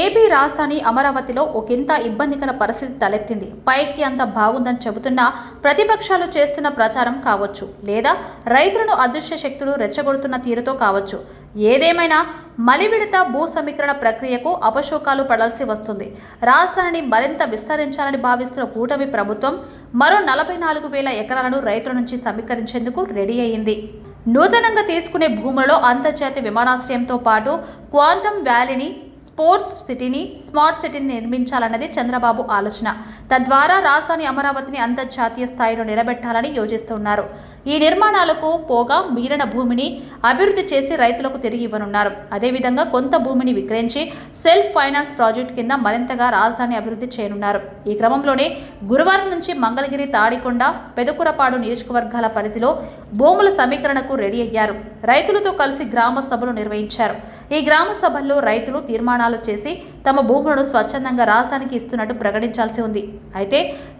AP రాజధాని అమరావతిలో ఒకంత ఇబ్బందికర పరిస్థితి తలెత్తింది. పైకి అంత బాగుందని చెబుతున్నా ప్రతిపక్షాలు చేస్తున్న ప్రచారం కావచ్చు, లేదా రైతులను అదృశ్య శక్తులు రెచ్చగొడుతున్న తీరుతో కావచ్చు. ఏదేమైనా మలివిడత భూ సమీకరణ ప్రక్రియకు అపశోకాలు పడాల్సి వస్తుంది. రాజధానిని మరింత విస్తరించాలని భావిస్తున్న కూటమి ప్రభుత్వం మరో 44,000 ఎకరాలను రైతుల నుంచి సమీకరించేందుకు రెడీ అయింది. నూతనంగా తీసుకునే భూములలో అంతర్జాతీయ విమానాశ్రయంతో పాటు క్వాంటమ్ వ్యాలీని, స్పోర్ట్స్ సిటీని, స్మార్ట్ సిటీని నిర్మించాలన్నది చంద్రబాబు ఆలోచన. తద్వారా రాజధాని అమరావతిని అంతర్జాతీయ స్థాయిలో నిలబెట్టాలని యోచిస్తున్నారు. ఈ నిర్మాణాలకు పోగా మిగిలిన భూమిని అభివృద్ధి చేసి రైతులకు తిరిగి ఇవ్వనున్నారు. అదేవిధంగా కొంత భూమిని విక్రయించి సెల్ఫ్ ఫైనాన్స్ ప్రాజెక్టు కింద మరింతగా రాజధాని అభివృద్ధి చేయనున్నారు. ఈ క్రమంలోనే గురువారం నుంచి మంగళగిరి, తాడికొండ, పెదకూరపాడు నియోజకవర్గాల పరిధిలో భూముల సమీకరణకు రెడీ అయ్యారు. రైతులతో కలిసి గ్రామ సభలు నిర్వహించారు. ఈ గ్రామ సభల్లో రైతులు తీర్మానాలు చేసి తమ భూములను స్వచ్ఛందంగా రాజధానికి ఇస్తున్నట్టు ప్రకటించాల్సి ఉంది. అయితే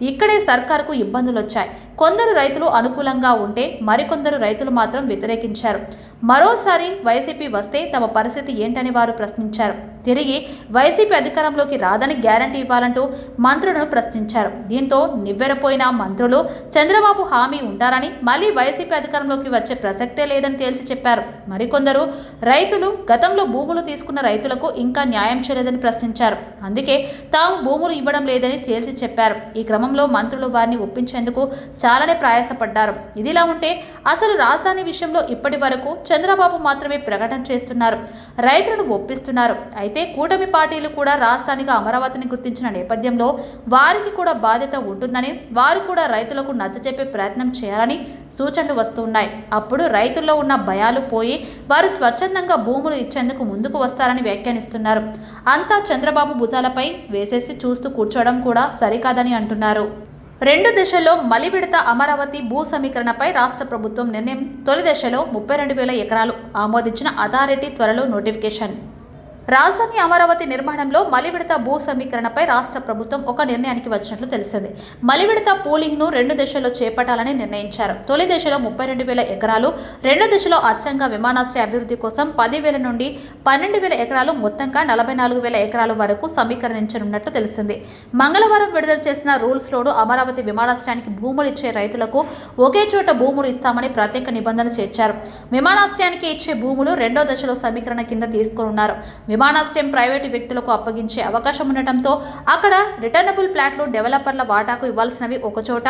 ఇక్కడే సర్కారుకు ఇబ్బందులు వచ్చాయి. కొందరు రైతులు అనుకూలంగా ఉంటే మరికొందరు రైతులు మాత్రం వ్యతిరేకించారు. మరోసారి వైసీపీ వస్తే తమ పరిస్థితి ఏంటని వారు ప్రశ్నించారు. తిరిగి వైసీపీ అధికారంలోకి రాదని గ్యారంటీ ఇవ్వాలంటూ మంత్రులను ప్రశ్నించారు. దీంతో నివ్వెరపోయిన మంత్రులు చంద్రబాబు హామీ ఉంటారని, మళ్లీ వైసీపీ అధికారంలోకి వచ్చే ప్రసక్తే లేదని తేల్చి చెప్పారు. మరికొందరు రైతులు గతంలో భూములు తీసుకున్న రైతులకు ఇంకా న్యాయం చేయలేదని ప్రశ్నించారు. అందుకే తాము భూములు ఇవ్వడం లేదని తేల్చి చెప్పారు. ఈ క్రమంలో మంత్రులు వారిని ఒప్పించేందుకు చాలానే ప్రయాసపడ్డారు. ఇదిలా ఉంటే అసలు రాజధాని విషయంలో ఇప్పటి వరకు చంద్రబాబు మాత్రమే ప్రకటన చేస్తున్నారు, రైతులను ఒప్పిస్తున్నారు. అయితే కూటమి పార్టీలు కూడా రాజధానిగా అమరావతిని గుర్తించిన నేపథ్యంలో వారికి కూడా బాధ్యత ఉంటుందని, వారు కూడా రైతులకు నచ్చచెప్పే ప్రయత్నం చేయాలని సూచనలు వస్తున్నాయి. అప్పుడు రైతుల్లో ఉన్న భయాలు పోయి వారు స్వచ్ఛందంగా భూములు ఇచ్చేందుకు ముందుకు వస్తారని వ్యాఖ్యానిస్తున్నారు. అంతా చంద్రబాబు భుజాలపై వేసేసి చూస్తూ కూర్చోవడం కూడా సరికాదని అంటున్నారు. 2 దశల్లో మలివిడత అమరావతి భూ సమీకరణపై రాష్ట్ర ప్రభుత్వం నిర్ణయం. తొలి దశలో 32,000 ఎకరాలు ఆమోదించిన అథారిటీ త్వరలో నోటిఫికేషన్. రాజధాని అమరావతి నిర్మాణంలో మలివిడత భూ సమీకరణపై రాష్ట్ర ప్రభుత్వం ఒక నిర్ణయానికి వచ్చినట్లు తెలిసింది. మలివిడత పూలింగ్ను 2 దశల్లో చేపట్టాలని నిర్ణయించారు. తొలి దశలో 32,000 ఎకరాలు, రెండో దశలో అచ్చంగా విమానాశ్రయ అభివృద్ధి కోసం 10,000 నుండి 12,000 ఎకరాలు, మొత్తంగా 44,000 ఎకరాల వరకు సమీకరించనున్నట్లు తెలిసింది. మంగళవారం విడుదల చేసిన రూల్స్లోనూ అమరావతి విమానాశ్రయానికి భూములు ఇచ్చే రైతులకు ఒకే చోట భూములు ఇస్తామని ప్రత్యేక నిబంధన చేర్చారు. విమానాశ్రయానికి ఇచ్చే భూములు రెండో దశలో సమీకరణ కింద తీసుకున్నారు. విమానాశ్రయం ప్రైవేటు వ్యక్తులకు అప్పగించే అవకాశం ఉండటంతో అక్కడ రిటర్నబుల్ ప్లాట్లు డెవలపర్ల వాటాకు ఇవ్వాల్సినవి ఒకచోట,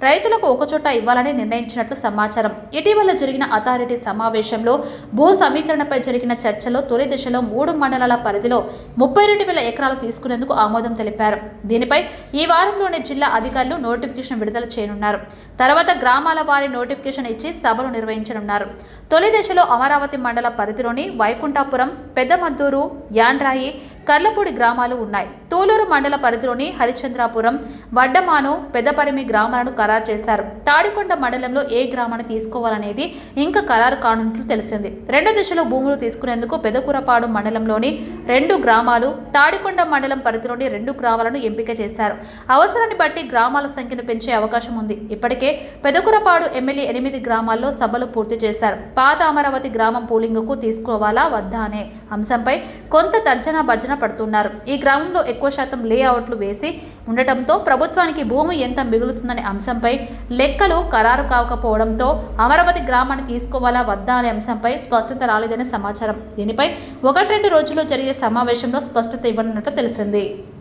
రైతులకు ఒకచోట ఇవ్వాలని నిర్ణయించినట్లు సమాచారం. ఇటీవల జరిగిన అథారిటీ సమావేశంలో భూ సమీకరణపై జరిగిన చర్చలో తొలి దశలో 3 మండలాల పరిధిలో 32,000 ఎకరాలు తీసుకునేందుకు ఆమోదం తెలిపారు. దీనిపై ఈ వారంలోనే జిల్లా అధికారులు నోటిఫికేషన్ విడుదల చేయనున్నారు. తర్వాత గ్రామాల వారి నోటిఫికేషన్ ఇచ్చి సభలు నిర్వహించనున్నారు. తొలి దశలో అమరావతి మండల పరిధిలోని వైకుంఠాపురం, పెద్దమద్దూరు, యాండ్రాయి, కర్లపూడి గ్రామాలు ఉన్నాయి. తూలూరు మండల పరిధిలోని హరిచంద్రాపురం, వడ్డమాను, పెద్దపరిమి గ్రామాలను ఖరారు చేశారు. తాడికొండ మండలంలో ఏ గ్రామాన్ని తీసుకోవాలనేది ఇంకా ఖరారు కానున్నట్లు తెలిసింది. రెండో దశలో భూములు తీసుకునేందుకు పెదకూరపాడు మండలంలోని 2 గ్రామాలు, తాడికొండ మండలం పరిధిలోని 2 గ్రామాలను ఎంపిక చేశారు. అవసరాన్ని బట్టి గ్రామాల సంఖ్యను పెంచే అవకాశం ఉంది. ఇప్పటికే పెదకూరపాడు ఎమ్మెల్యే 8 గ్రామాల్లో సభలు పూర్తి చేశారు. పాత అమరావతి గ్రామం పూలింగ్కు తీసుకోవాలా వద్దా అనే అంశంపై కొంత తర్జన భర్జన పడుతున్నారు. ఈ గ్రామంలో ఎక్కువ శాతం లేఅవుట్లు వేసి ఉండటంతో ప్రభుత్వానికి భూమి ఎంత మిగులుతుందనే అంశంపై లెక్కలు ఖరారు కాకపోవడంతో అమరావతి గ్రామాన్ని తీసుకోవాలా వద్దా అనే అంశంపై స్పష్టత రాలేదని సమాచారం. దీనిపై 1-2 రోజుల్లో జరిగే సమావేశంలో స్పష్టత ఇవ్వనున్నట్లు తెలిసింది.